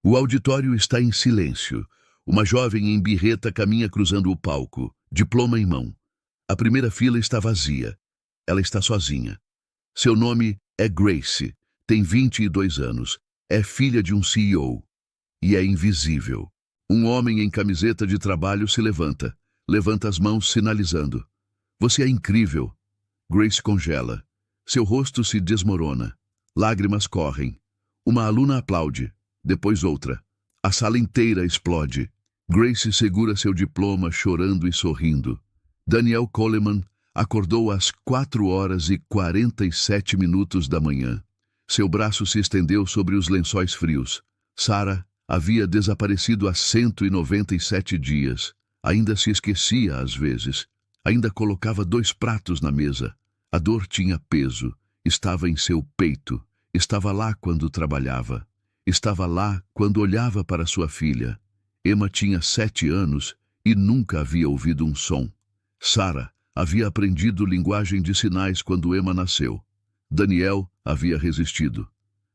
O auditório está em silêncio. Uma jovem em birreta caminha cruzando o palco, diploma em mão. A primeira fila está vazia. Ela está sozinha. Seu nome é Grace, tem 22 anos, é filha de um CEO e é invisível. Um homem em camiseta de trabalho se levanta as mãos sinalizando. Você é incrível. Grace congela. Seu rosto se desmorona. Lágrimas correm. Uma aluna aplaude, depois outra. A sala inteira explode. Grace segura seu diploma chorando e sorrindo. Daniel Coleman acordou às 4h47 da manhã. Seu braço se estendeu sobre os lençóis frios. Sarah havia desaparecido há 197 dias. Ainda se esquecia às vezes. Ainda colocava 2 pratos na mesa. A dor tinha peso. Estava em seu peito. Estava lá quando trabalhava. Estava lá quando olhava para sua filha. Emma tinha 7 anos e nunca havia ouvido um som. Sarah havia aprendido linguagem de sinais quando Emma nasceu. Daniel havia resistido.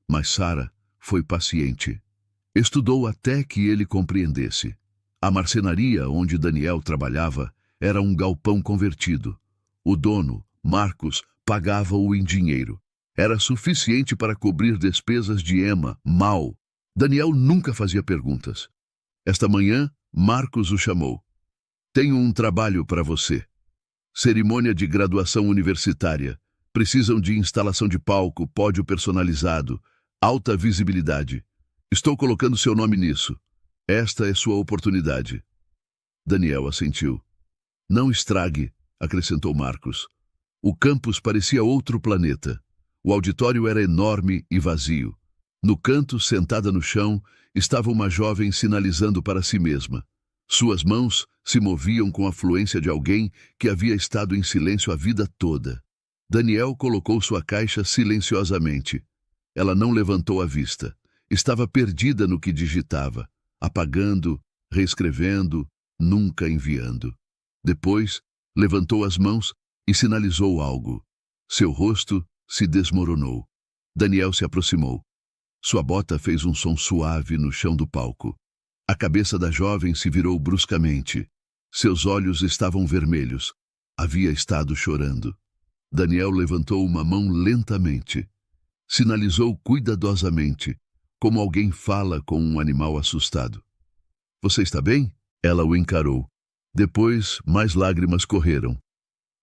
Mas Sarah foi paciente. Estudou até que ele compreendesse. A marcenaria onde Daniel trabalhava era um galpão convertido. O dono, Marcos, pagava-o em dinheiro. Era suficiente para cobrir despesas de Emma, mal. Daniel nunca fazia perguntas. Esta manhã, Marcos o chamou. Tenho um trabalho para você. Cerimônia de graduação universitária. Precisam de instalação de palco, pódio personalizado, alta visibilidade. Estou colocando seu nome nisso. Esta é sua oportunidade. Daniel assentiu. Não estrague, acrescentou Marcos. O campus parecia outro planeta. O auditório era enorme e vazio. No canto, sentada no chão, estava uma jovem sinalizando para si mesma. Suas mãos se moviam com a fluência de alguém que havia estado em silêncio a vida toda. Daniel colocou sua caixa silenciosamente. Ela não levantou a vista. Estava perdida no que digitava, apagando, reescrevendo, nunca enviando. Depois, levantou as mãos e sinalizou algo. Seu rosto se desmoronou. Daniel se aproximou. Sua bota fez um som suave no chão do palco. A cabeça da jovem se virou bruscamente. Seus olhos estavam vermelhos. Havia estado chorando. Daniel levantou uma mão lentamente. Sinalizou cuidadosamente, como alguém fala com um animal assustado. Você está bem? Ela o encarou. Depois, mais lágrimas correram.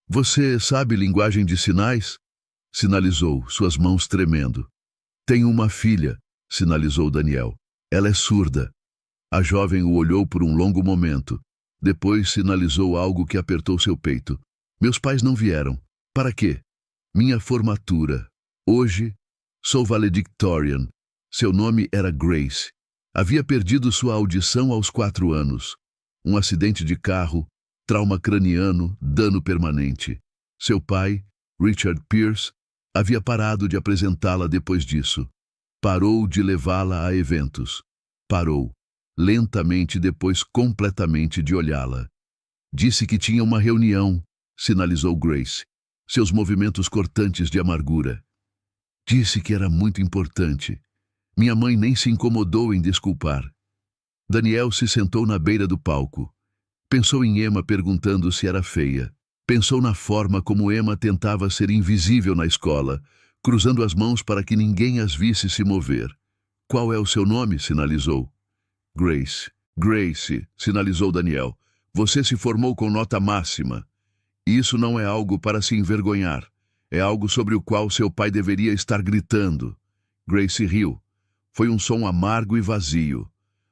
Você sabe linguagem de sinais? Sinalizou, suas mãos tremendo. Tenho uma filha, sinalizou Daniel. Ela é surda. A jovem o olhou por um longo momento. Depois sinalizou algo que apertou seu peito. Meus pais não vieram. Para quê? Minha formatura. Hoje, sou valedictorian. Seu nome era Grace. Havia perdido sua audição aos 4 anos. Um acidente de carro, trauma craniano, dano permanente. Seu pai, Richard Pierce, havia parado de apresentá-la depois disso. Parou de levá-la a eventos. Parou, lentamente, depois completamente, de olhá-la. Disse que tinha uma reunião, sinalizou Grace, seus movimentos cortantes de amargura. Disse que era muito importante. Minha mãe nem se incomodou em desculpar. Daniel se sentou na beira do palco. Pensou em Emma perguntando se era feia. Pensou na forma como Emma tentava ser invisível na escola, cruzando as mãos para que ninguém as visse se mover. Qual é o seu nome? Sinalizou. Grace. Grace, sinalizou Daniel. Você se formou com nota máxima. Isso não é algo para se envergonhar. É algo sobre o qual seu pai deveria estar gritando. Grace riu. Foi um som amargo e vazio.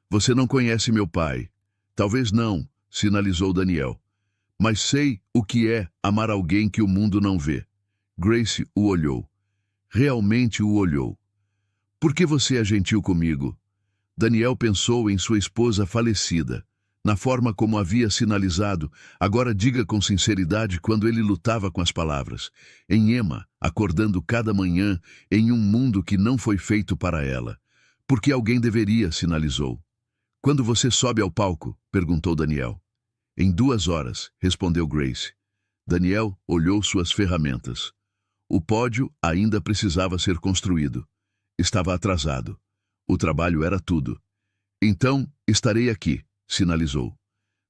Você não conhece meu pai. Talvez não, sinalizou Daniel. Mas sei o que é amar alguém que o mundo não vê. Grace o olhou. Realmente o olhou. Por que você é gentil comigo? Daniel pensou em sua esposa falecida, na forma como havia sinalizado. Agora diga com sinceridade quando ele lutava com as palavras. Em Emma, acordando cada manhã em um mundo que não foi feito para ela. Porque alguém deveria, sinalizou. Quando você sobe ao palco? Perguntou Daniel. Em 2 horas, respondeu Grace. Daniel olhou suas ferramentas. O pódio ainda precisava ser construído. Estava atrasado. O trabalho era tudo. Então, estarei aqui, sinalizou.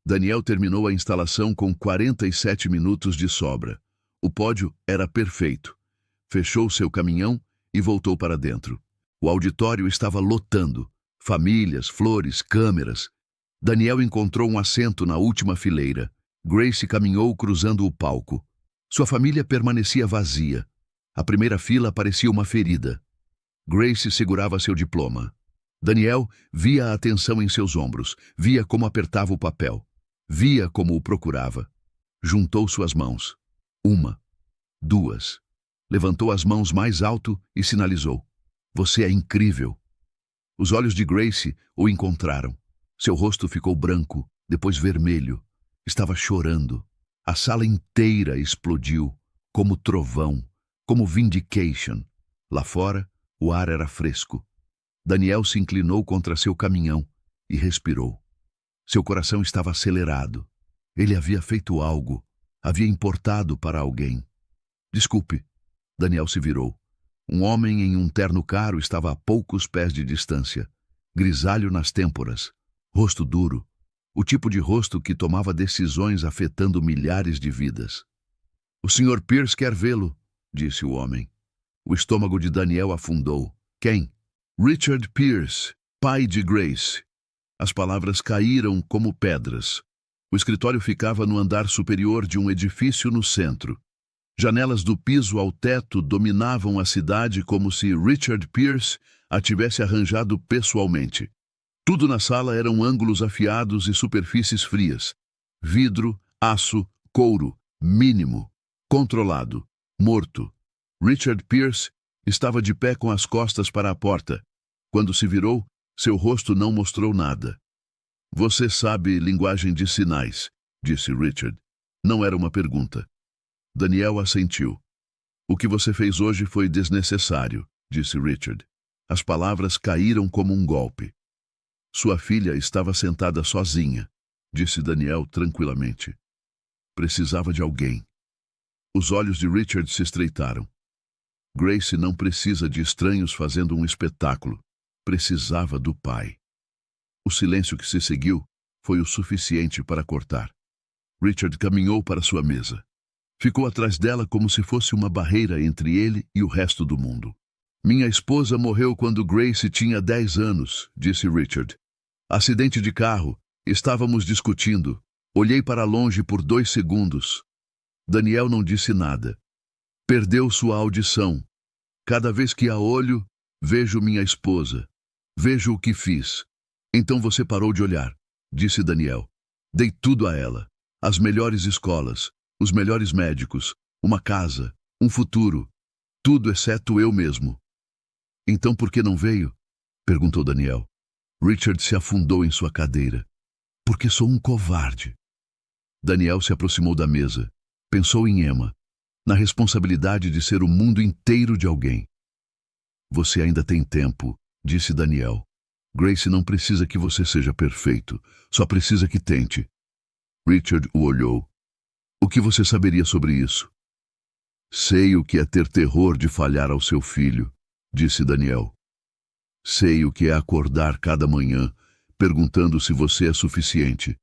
Daniel terminou a instalação com 47 minutos de sobra. O pódio era perfeito. Fechou seu caminhão e voltou para dentro. O auditório estava lotando. Famílias, flores, câmeras. Daniel encontrou um assento na última fileira. Grace caminhou cruzando o palco. Sua família permanecia vazia. A primeira fila parecia uma ferida. Grace segurava seu diploma. Daniel via a atenção em seus ombros, via como apertava o papel, via como o procurava. Juntou suas mãos. 1, 2. Levantou as mãos mais alto e sinalizou. Você é incrível. Os olhos de Grace o encontraram. Seu rosto ficou branco, depois vermelho. Estava chorando. A sala inteira explodiu, como trovão, como vindication. Lá fora, o ar era fresco. Daniel se inclinou contra seu caminhão e respirou. Seu coração estava acelerado. Ele havia feito algo, havia importado para alguém. Desculpe. Daniel se virou. Um homem em um terno caro estava a poucos pés de distância, grisalho nas têmporas, rosto duro, o tipo de rosto que tomava decisões afetando milhares de vidas. O Sr. Pierce quer vê-lo, disse o homem. O estômago de Daniel afundou. Quem? Richard Pierce, pai de Grace. As palavras caíram como pedras. O escritório ficava no andar superior de um edifício no centro. Janelas do piso ao teto dominavam a cidade como se Richard Pierce a tivesse arranjado pessoalmente. Tudo na sala eram ângulos afiados e superfícies frias. Vidro, aço, couro, mínimo, controlado, morto. Richard Pierce estava de pé com as costas para a porta. Quando se virou, seu rosto não mostrou nada. Você sabe linguagem de sinais, disse Richard. Não era uma pergunta. Daniel assentiu. O que você fez hoje foi desnecessário, disse Richard. As palavras caíram como um golpe. Sua filha estava sentada sozinha, disse Daniel tranquilamente. Precisava de alguém. Os olhos de Richard se estreitaram. Grace não precisa de estranhos fazendo um espetáculo. Precisava do pai. O silêncio que se seguiu foi o suficiente para cortar. Richard caminhou para sua mesa. Ficou atrás dela como se fosse uma barreira entre ele e o resto do mundo. Minha esposa morreu quando Grace tinha 10 anos, disse Richard. Acidente de carro. Estávamos discutindo. Olhei para longe por 2 segundos. Daniel não disse nada. Perdeu sua audição. Cada vez que a olho, vejo minha esposa. Vejo o que fiz. Então você parou de olhar, disse Daniel. Dei tudo a ela. As melhores escolas, os melhores médicos, uma casa, um futuro. Tudo exceto eu mesmo. Então por que não veio? Perguntou Daniel. Richard se afundou em sua cadeira. Porque sou um covarde. Daniel se aproximou da mesa. Pensou em Emma. Na responsabilidade de ser o mundo inteiro de alguém. Você ainda tem tempo, disse Daniel. Grace não precisa que você seja perfeito. Só precisa que tente. Richard o olhou. O que você saberia sobre isso? Sei o que é ter terror de falhar ao seu filho, disse Daniel. Sei o que é acordar cada manhã, perguntando se você é suficiente.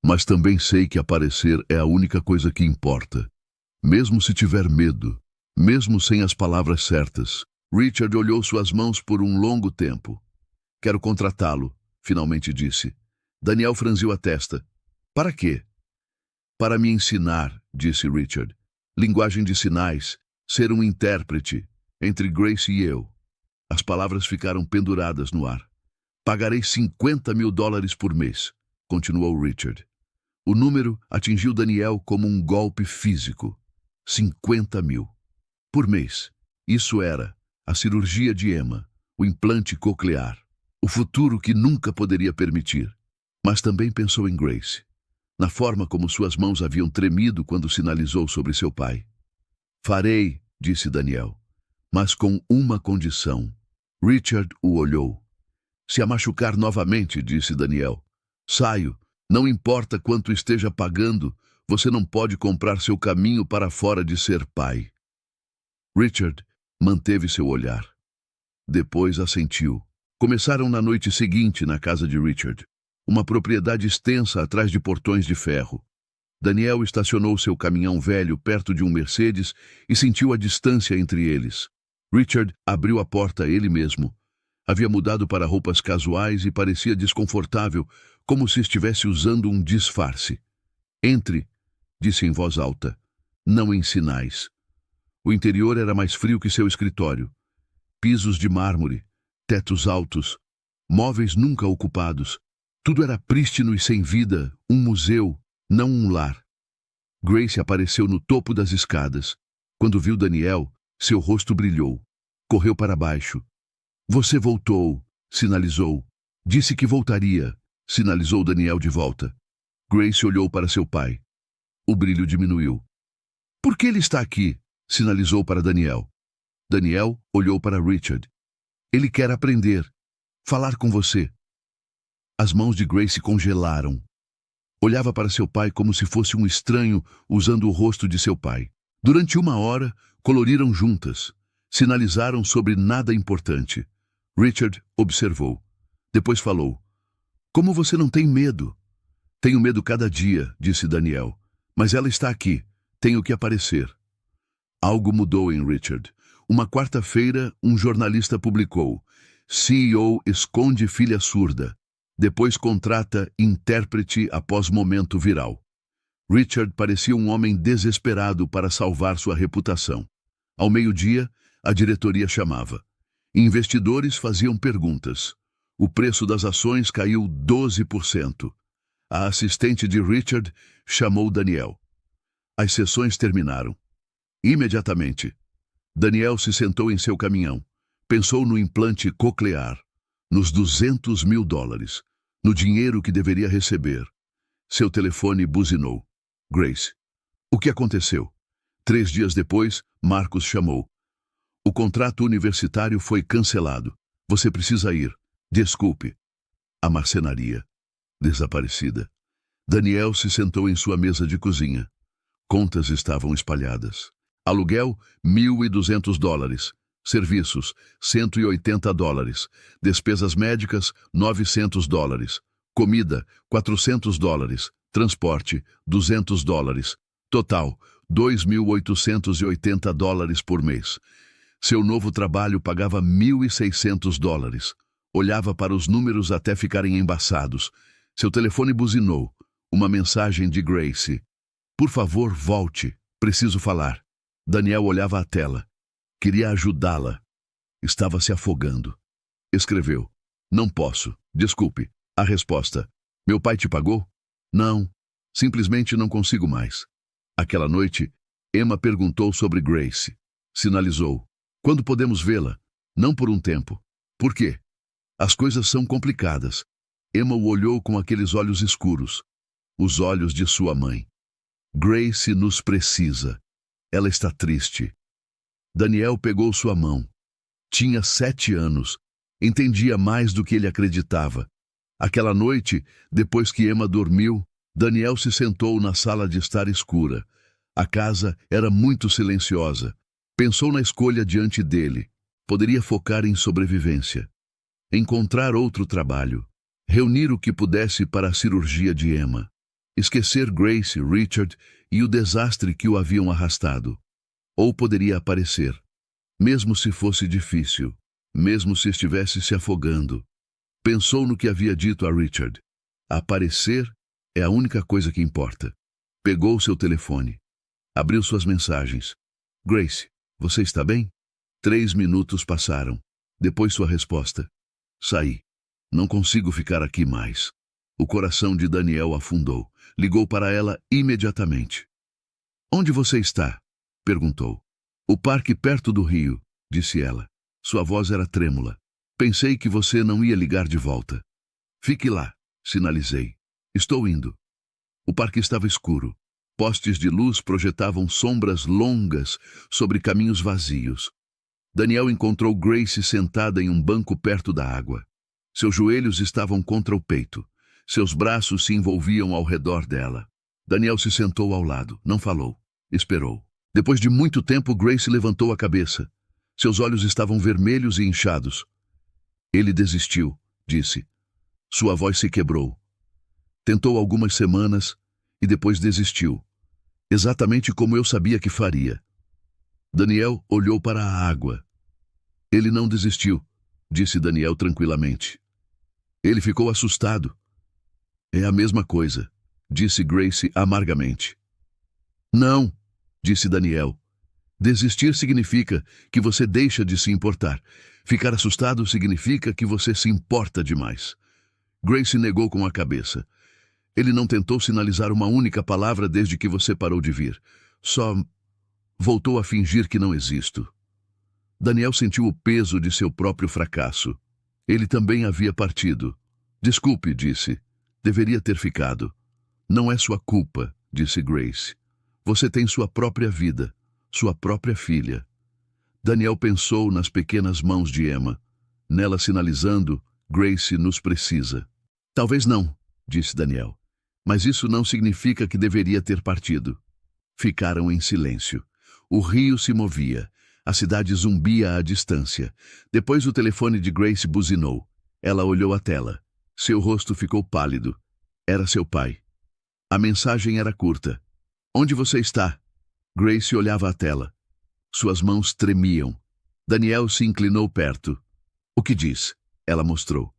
Mas também sei que aparecer é a única coisa que importa. Mesmo se tiver medo, mesmo sem as palavras certas. Richard olhou suas mãos por um longo tempo. Quero contratá-lo, finalmente disse. Daniel franziu a testa. Para quê? Para me ensinar, disse Richard. Linguagem de sinais, ser um intérprete, entre Grace e eu. As palavras ficaram penduradas no ar. Pagarei $50.000 por mês, continuou Richard. O número atingiu Daniel como um golpe físico. 50 mil. Por mês. Isso era a cirurgia de Emma, o implante coclear, o futuro que nunca poderia permitir. Mas também pensou em Grace, na forma como suas mãos haviam tremido quando sinalizou sobre seu pai. Farei, disse Daniel, mas com uma condição. Richard o olhou. Se a machucar novamente, disse Daniel, saio, não importa quanto esteja pagando, você não pode comprar seu caminho para fora de ser pai. Richard manteve seu olhar. Depois assentiu. Começaram na noite seguinte na casa de Richard, uma propriedade extensa atrás de portões de ferro. Daniel estacionou seu caminhão velho perto de um Mercedes e sentiu a distância entre eles. Richard abriu a porta ele mesmo. Havia mudado para roupas casuais e parecia desconfortável, como se estivesse usando um disfarce. Entre, disse em voz alta, não em sinais. O interior era mais frio que seu escritório. Pisos de mármore, tetos altos, móveis nunca ocupados. Tudo era prístino e sem vida, um museu, não um lar. Grace apareceu no topo das escadas. Quando viu Daniel, seu rosto brilhou. Correu para baixo. Você voltou, sinalizou. Disse que voltaria, sinalizou Daniel de volta. Grace olhou para seu pai. O brilho diminuiu. Por que ele está aqui? Sinalizou para Daniel. Daniel olhou para Richard. Ele quer aprender. Falar com você. As mãos de Grace congelaram. Olhava para seu pai como se fosse um estranho usando o rosto de seu pai. Durante 1 hora, coloriram juntas. Sinalizaram sobre nada importante. Richard observou. Depois falou. Como você não tem medo? Tenho medo cada dia, disse Daniel. Mas ela está aqui. Tenho que aparecer. Algo mudou em Richard. Uma quarta-feira, um jornalista publicou. CEO esconde filha surda. Depois contrata intérprete após momento viral. Richard parecia um homem desesperado para salvar sua reputação. Ao meio-dia, a diretoria chamava. Investidores faziam perguntas. O preço das ações caiu 12%. A assistente de Richard chamou Daniel. As sessões terminaram. Imediatamente, Daniel se sentou em seu caminhão. Pensou no implante coclear, nos $200 mil, no dinheiro que deveria receber. Seu telefone buzinou. Grace. O que aconteceu? 3 dias depois, Marcos chamou. O contrato universitário foi cancelado. Você precisa ir. Desculpe. A marcenaria. Desaparecida. Daniel se sentou em sua mesa de cozinha. Contas estavam espalhadas. Aluguel, $1.200. Serviços, $180. Despesas médicas, $900. Comida, $400. Transporte, $200. Total, $2.880 por mês. Seu novo trabalho pagava $1.600. Olhava para os números até ficarem embaçados. Seu telefone buzinou. Uma mensagem de Grace. Por favor, volte. Preciso falar. Daniel olhava a tela. Queria ajudá-la. Estava se afogando. Escreveu. Não posso. Desculpe. A resposta. Meu pai te pagou? Não. Simplesmente não consigo mais. Aquela noite, Emma perguntou sobre Grace. Sinalizou. Quando podemos vê-la? Não por um tempo. Por quê? As coisas são complicadas. Emma o olhou com aqueles olhos escuros. Os olhos de sua mãe. Grace nos precisa. Ela está triste. Daniel pegou sua mão. Tinha 7 anos. Entendia mais do que ele acreditava. Aquela noite, depois que Emma dormiu, Daniel se sentou na sala de estar escura. A casa era muito silenciosa. Pensou na escolha diante dele. Poderia focar em sobrevivência. Encontrar outro trabalho. Reunir o que pudesse para a cirurgia de Emma. Esquecer Grace, Richard e o desastre que o haviam arrastado. Ou poderia aparecer. Mesmo se fosse difícil. Mesmo se estivesse se afogando. Pensou no que havia dito a Richard. Aparecer é a única coisa que importa. Pegou seu telefone. Abriu suas mensagens. Grace, você está bem? 3 minutos passaram. Depois sua resposta. Saí. Não consigo ficar aqui mais. O coração de Daniel afundou. Ligou para ela imediatamente. Onde você está? Perguntou. O parque perto do rio, disse ela. Sua voz era trêmula. Pensei que você não ia ligar de volta. Fique lá, sinalizei. Estou indo. O parque estava escuro. Postes de luz projetavam sombras longas sobre caminhos vazios. Daniel encontrou Grace sentada em um banco perto da água. Seus joelhos estavam contra o peito. Seus braços se envolviam ao redor dela. Daniel se sentou ao lado. Não falou. Esperou. Depois de muito tempo, Grace levantou a cabeça. Seus olhos estavam vermelhos e inchados. Ele desistiu, disse. Sua voz se quebrou. Tentou algumas semanas e depois desistiu. Exatamente como eu sabia que faria. Daniel olhou para a água. Ele não desistiu, disse Daniel tranquilamente. Ele ficou assustado. É a mesma coisa, disse Grace amargamente. Não, disse Daniel. Desistir significa que você deixa de se importar. Ficar assustado significa que você se importa demais. Grace negou com a cabeça. Ele não tentou sinalizar uma única palavra desde que você parou de vir. Só voltou a fingir que não existo. Daniel sentiu o peso de seu próprio fracasso. Ele também havia partido. Desculpe, disse. Deveria ter ficado. Não é sua culpa, disse Grace. Você tem sua própria vida, sua própria filha. Daniel pensou nas pequenas mãos de Emma. Nela sinalizando, Grace nos precisa. Talvez não, disse Daniel. Mas isso não significa que deveria ter partido. Ficaram em silêncio. O rio se movia. A cidade zumbia à distância. Depois o telefone de Grace buzinou. Ela olhou a tela. Seu rosto ficou pálido. Era seu pai. A mensagem era curta. Onde você está? Grace olhava a tela. Suas mãos tremiam. Daniel se inclinou perto. O que diz? Ela mostrou.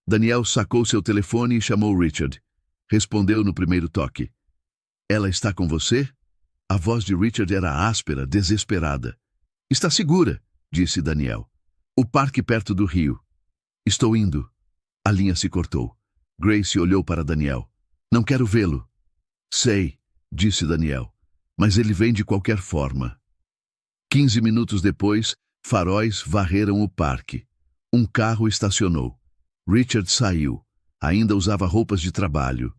Daniel sacou seu telefone e chamou Richard. Respondeu no primeiro toque. Ela está com você? A voz de Richard era áspera, desesperada. Está segura, disse Daniel. O parque perto do rio. Estou indo. A linha se cortou. Grace olhou para Daniel. Não quero vê-lo. Sei, disse Daniel. Mas ele vem de qualquer forma. 15 minutos depois, faróis varreram o parque. Um carro estacionou. Richard saiu. Ainda usava roupas de trabalho.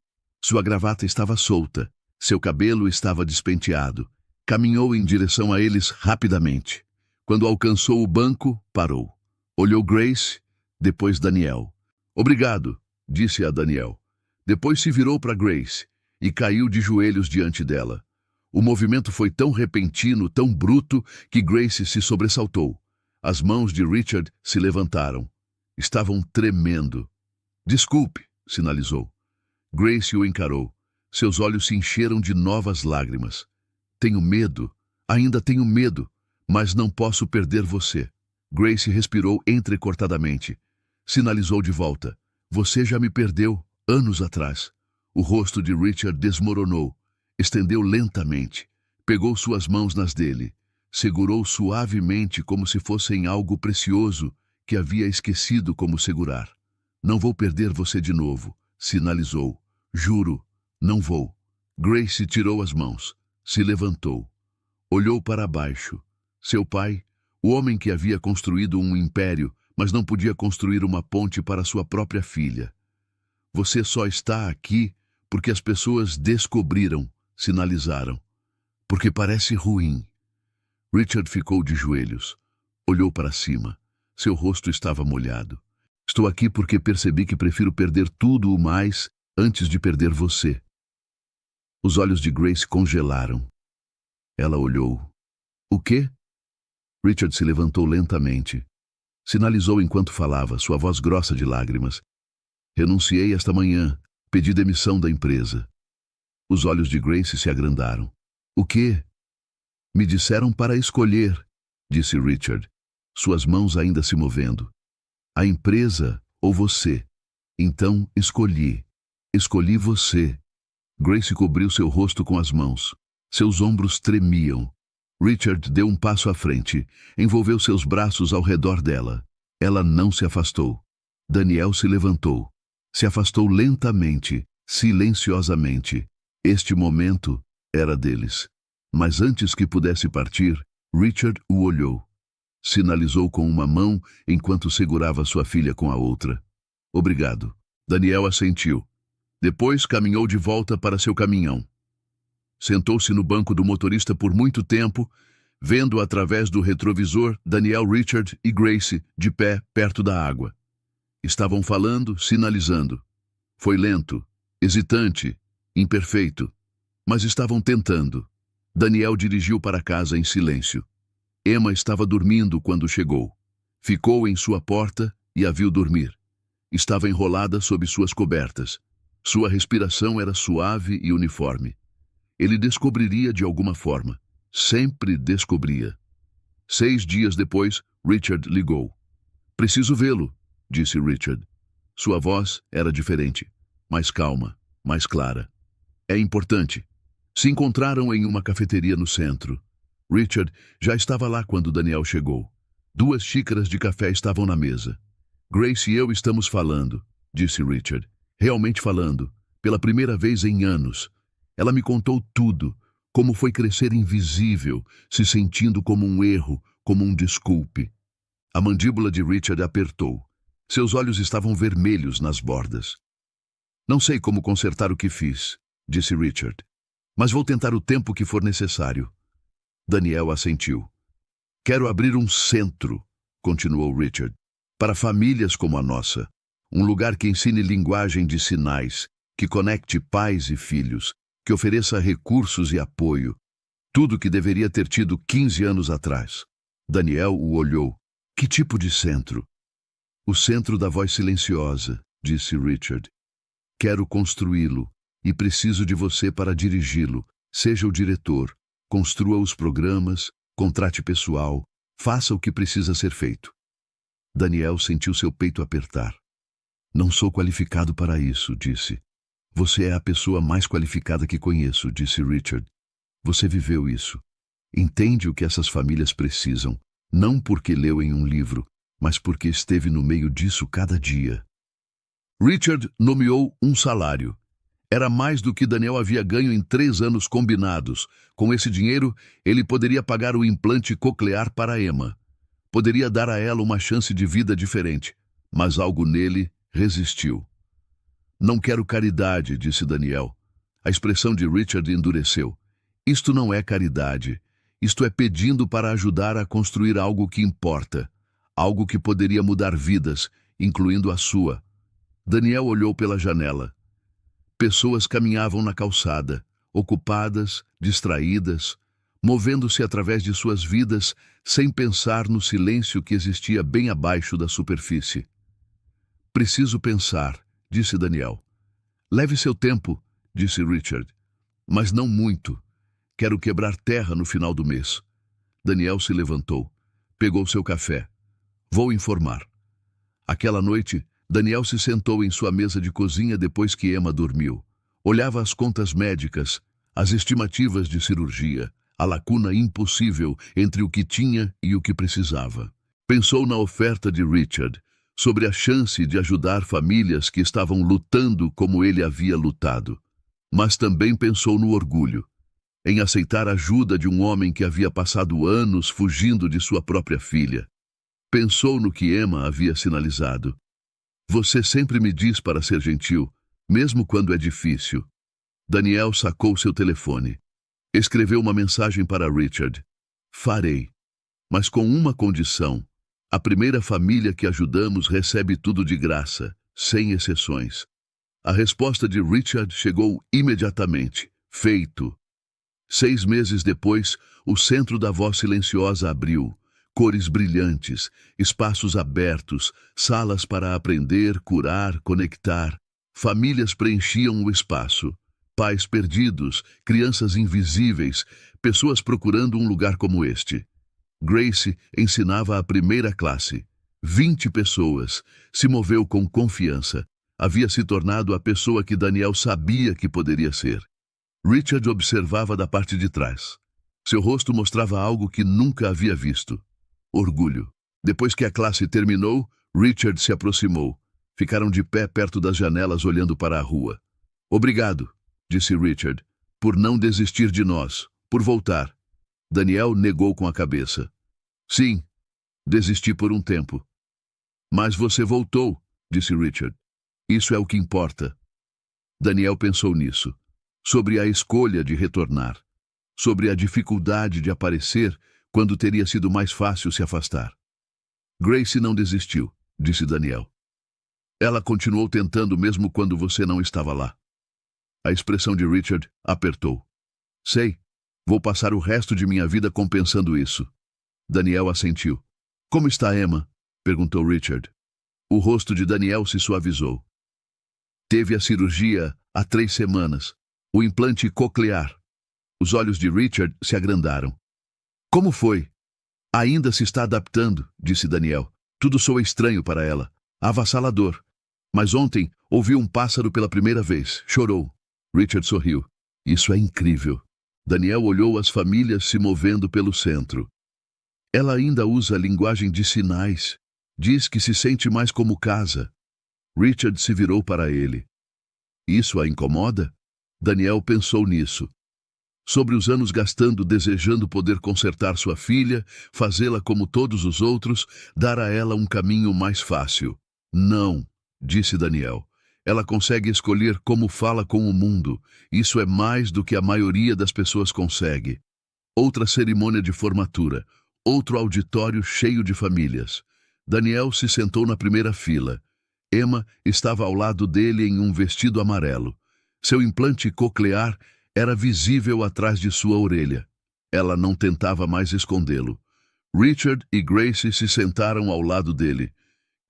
Sua gravata estava solta. Seu cabelo estava despenteado. Caminhou em direção a eles rapidamente. Quando alcançou o banco, parou. Olhou Grace, depois Daniel. Obrigado, disse a Daniel. Depois se virou para Grace e caiu de joelhos diante dela. O movimento foi tão repentino, tão bruto, que Grace se sobressaltou. As mãos de Richard se levantaram. Estavam tremendo. Desculpe, sinalizou. Grace o encarou. Seus olhos se encheram de novas lágrimas. Tenho medo, ainda tenho medo, mas não posso perder você. Grace respirou entrecortadamente. Sinalizou de volta. Você já me perdeu, anos atrás. O rosto de Richard desmoronou. Estendeu lentamente. Pegou suas mãos nas dele. Segurou suavemente como se fossem algo precioso que havia esquecido como segurar. Não vou perder você de novo, sinalizou. Juro, não vou. Grace tirou as mãos. Se levantou. Olhou para baixo. Seu pai, o homem que havia construído um império, mas não podia construir uma ponte para sua própria filha. Você só está aqui porque as pessoas descobriram, sinalizaram. Porque parece ruim. Richard ficou de joelhos. Olhou para cima. Seu rosto estava molhado. Estou aqui porque percebi que prefiro perder tudo o mais antes de perder você. Os olhos de Grace congelaram. Ela olhou. O quê? Richard se levantou lentamente. Sinalizou enquanto falava, sua voz grossa de lágrimas. Renunciei esta manhã. Pedi demissão da empresa. Os olhos de Grace se agrandaram. O quê? Me disseram para escolher, disse Richard, suas mãos ainda se movendo. A empresa ou você? Então escolhi. Escolhi você. Grace cobriu seu rosto com as mãos. Seus ombros tremiam. Richard deu um passo à frente, envolveu seus braços ao redor dela. Ela não se afastou. Daniel se levantou. Se afastou lentamente, silenciosamente. Este momento era deles. Mas antes que pudesse partir, Richard o olhou. Sinalizou com uma mão enquanto segurava sua filha com a outra. Obrigado. Daniel assentiu. Depois caminhou de volta para seu caminhão. Sentou-se no banco do motorista por muito tempo, vendo através do retrovisor Daniel, Richard e Grace de pé perto da água. Estavam falando, sinalizando. Foi lento, hesitante, imperfeito, mas estavam tentando. Daniel dirigiu para casa em silêncio. Emma estava dormindo quando chegou. Ficou em sua porta e a viu dormir. Estava enrolada sob suas cobertas. Sua respiração era suave e uniforme. Ele descobriria de alguma forma. Sempre descobria. 6 dias depois, Richard ligou. "Preciso vê-lo", disse Richard. Sua voz era diferente, mais calma, mais clara. "É importante." Se encontraram em uma cafeteria no centro. Richard já estava lá quando Daniel chegou. 2 xícaras de café estavam na mesa. "Grace e eu estamos falando", disse Richard. "Realmente falando, pela primeira vez em anos. Ela me contou tudo, como foi crescer invisível, se sentindo como um erro, como um desculpe." A mandíbula de Richard apertou. Seus olhos estavam vermelhos nas bordas. "Não sei como consertar o que fiz", disse Richard, "mas vou tentar o tempo que for necessário." Daniel assentiu. "Quero abrir um centro", continuou Richard, "para famílias como a nossa. Um lugar que ensine linguagem de sinais, que conecte pais e filhos, que ofereça recursos e apoio. Tudo que deveria ter tido 15 anos atrás." Daniel o olhou. "Que tipo de centro?" "O centro da voz silenciosa", disse Richard. "Quero construí-lo, e preciso de você para dirigi-lo. Seja o diretor, construa os programas, contrate pessoal, faça o que precisa ser feito." Daniel sentiu seu peito apertar. "Não sou qualificado para isso", disse. "Você é a pessoa mais qualificada que conheço", disse Richard. "Você viveu isso. Entende o que essas famílias precisam, não porque leu em um livro, mas porque esteve no meio disso cada dia." Richard nomeou um salário. Era mais do que Daniel havia ganho em 3 anos combinados. Com esse dinheiro, ele poderia pagar o implante coclear para Emma. Poderia dar a ela uma chance de vida diferente, mas algo nele resistiu. "Não quero caridade", disse Daniel. A expressão de Richard endureceu. "Isto não é caridade. Isto é pedindo para ajudar a construir algo que importa. Algo que poderia mudar vidas, incluindo a sua." Daniel olhou pela janela. Pessoas caminhavam na calçada, ocupadas, distraídas, movendo-se através de suas vidas sem pensar no silêncio que existia bem abaixo da superfície. "Preciso pensar", disse Daniel. "Leve seu tempo", disse Richard. "Mas não muito. Quero quebrar terra no final do mês." Daniel se levantou, pegou seu café. "Vou informar." Aquela noite, Daniel se sentou em sua mesa de cozinha depois que Emma dormiu. Olhava as contas médicas, as estimativas de cirurgia, a lacuna impossível entre o que tinha e o que precisava. Pensou na oferta de Richard, sobre a chance de ajudar famílias que estavam lutando como ele havia lutado. Mas também pensou no orgulho, em aceitar a ajuda de um homem que havia passado anos fugindo de sua própria filha. Pensou no que Emma havia sinalizado. "Você sempre me diz para ser gentil, mesmo quando é difícil." Daniel sacou seu telefone. Escreveu uma mensagem para Richard. "Farei, mas com uma condição. A primeira família que ajudamos recebe tudo de graça, sem exceções." A resposta de Richard chegou imediatamente. Feito. 6 meses depois, o centro da voz silenciosa abriu. Cores brilhantes, espaços abertos, salas para aprender, curar, conectar. Famílias preenchiam o espaço. Pais perdidos, crianças invisíveis, pessoas procurando um lugar como este. Grace ensinava a primeira classe. 20 pessoas. Se moveu com confiança. Havia se tornado a pessoa que Daniel sabia que poderia ser. Richard observava da parte de trás. Seu rosto mostrava algo que nunca havia visto. Orgulho. Depois que a classe terminou, Richard se aproximou. Ficaram de pé perto das janelas olhando para a rua. "Obrigado", disse Richard, "por não desistir de nós, por voltar." Daniel negou com a cabeça. "Sim, desisti por um tempo." "Mas você voltou", disse Richard. "Isso é o que importa." Daniel pensou nisso, sobre a escolha de retornar, sobre a dificuldade de aparecer quando teria sido mais fácil se afastar. "Grace não desistiu", disse Daniel. "Ela continuou tentando mesmo quando você não estava lá." A expressão de Richard apertou. "Sei, vou passar o resto de minha vida compensando isso." Daniel assentiu. "Como está Emma?" perguntou Richard. O rosto de Daniel se suavizou. Teve a cirurgia há 3 semanas. O implante coclear. Os olhos de Richard se agrandaram. Como foi? Ainda se está adaptando, disse Daniel. Tudo soa estranho para ela. Avassalador. Mas ontem ouviu um pássaro pela primeira vez. Chorou. Richard sorriu. Isso é incrível. Daniel olhou as famílias se movendo pelo centro. Ela ainda usa linguagem de sinais. Diz que se sente mais como casa. Richard se virou para ele. Isso a incomoda? Daniel pensou nisso. Sobre os anos gastando desejando poder consertar sua filha, fazê-la como todos os outros, dar a ela um caminho mais fácil. Não, disse Daniel. Ela consegue escolher como fala com o mundo. Isso é mais do que a maioria das pessoas consegue. Outra cerimônia de formatura. Outro auditório cheio de famílias. Daniel se sentou na primeira fila. Emma estava ao lado dele em um vestido amarelo. Seu implante coclear era visível atrás de sua orelha. Ela não tentava mais escondê-lo. Richard e Grace se sentaram ao lado dele.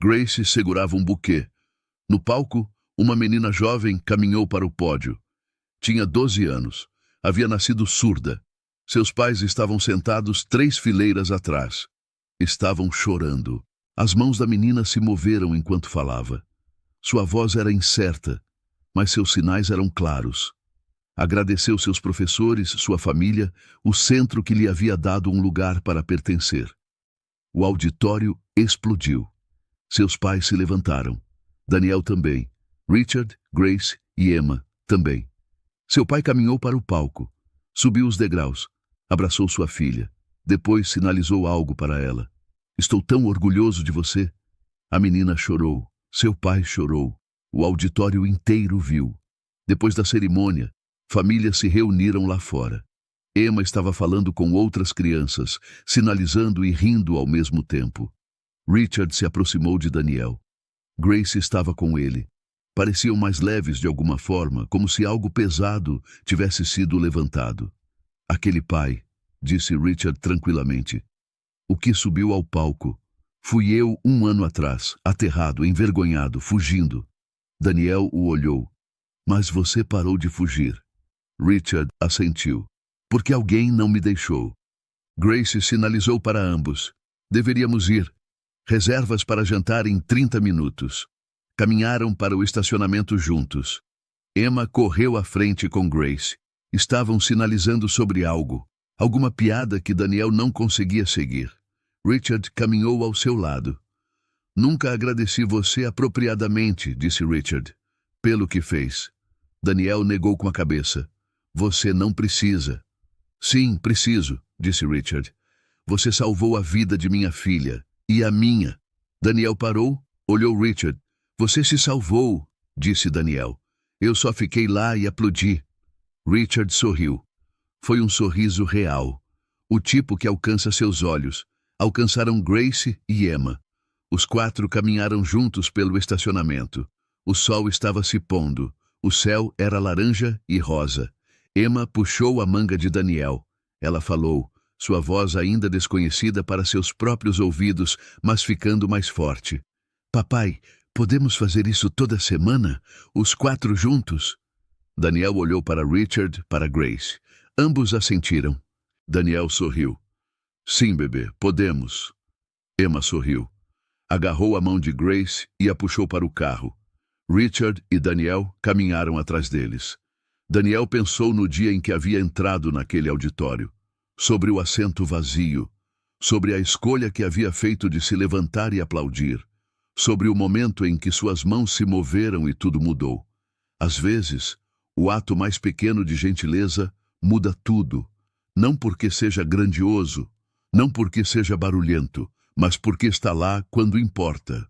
Grace segurava um buquê. No palco, uma menina jovem caminhou para o pódio. Tinha 12 anos. Havia nascido surda. Seus pais estavam sentados 3 fileiras atrás. Estavam chorando. As mãos da menina se moveram enquanto falava. Sua voz era incerta, mas seus sinais eram claros. Agradeceu seus professores, sua família, o centro que lhe havia dado um lugar para pertencer. O auditório explodiu. Seus pais se levantaram. Daniel também. Richard, Grace e Emma também. Seu pai caminhou para o palco. Subiu os degraus. Abraçou sua filha. Depois sinalizou algo para ela. Estou tão orgulhoso de você. A menina chorou. Seu pai chorou. O auditório inteiro viu. Depois da cerimônia, famílias se reuniram lá fora. Emma estava falando com outras crianças, sinalizando e rindo ao mesmo tempo. Richard se aproximou de Daniel. Grace estava com ele. Pareciam mais leves de alguma forma, como se algo pesado tivesse sido levantado. Aquele pai, disse Richard tranquilamente. O que subiu ao palco? Fui eu 1 ano atrás, aterrado, envergonhado, fugindo. Daniel o olhou. Mas você parou de fugir. Richard assentiu. Porque alguém não me deixou. Grace sinalizou para ambos. Deveríamos ir. Reservas para jantar em 30 minutos. Caminharam para o estacionamento juntos. Emma correu à frente com Grace. Estavam sinalizando sobre algo. Alguma piada que Daniel não conseguia seguir. Richard caminhou ao seu lado. Nunca agradeci você apropriadamente, disse Richard, pelo que fez. Daniel negou com a cabeça. Você não precisa. Sim, preciso, disse Richard. Você salvou a vida de minha filha. E a minha. Daniel parou, olhou Richard. Você se salvou, disse Daniel. Eu só fiquei lá e aplaudi. Richard sorriu. Foi um sorriso real. O tipo que alcança seus olhos. Alcançaram Grace e Emma. Os 4 caminharam juntos pelo estacionamento. O sol estava se pondo. O céu era laranja e rosa. Emma puxou a manga de Daniel. Ela falou, sua voz ainda desconhecida para seus próprios ouvidos, mas ficando mais forte. Papai, podemos fazer isso toda semana? Os 4 juntos? Daniel olhou para Richard, para Grace. Ambos assentiram. Daniel sorriu. Sim, bebê, podemos. Emma sorriu. Agarrou a mão de Grace e a puxou para o carro. Richard e Daniel caminharam atrás deles. Daniel pensou no dia em que havia entrado naquele auditório, sobre o assento vazio, sobre a escolha que havia feito de se levantar e aplaudir, sobre o momento em que suas mãos se moveram e tudo mudou. Às vezes, o ato mais pequeno de gentileza muda tudo, não porque seja grandioso, não porque seja barulhento, mas porque está lá quando importa.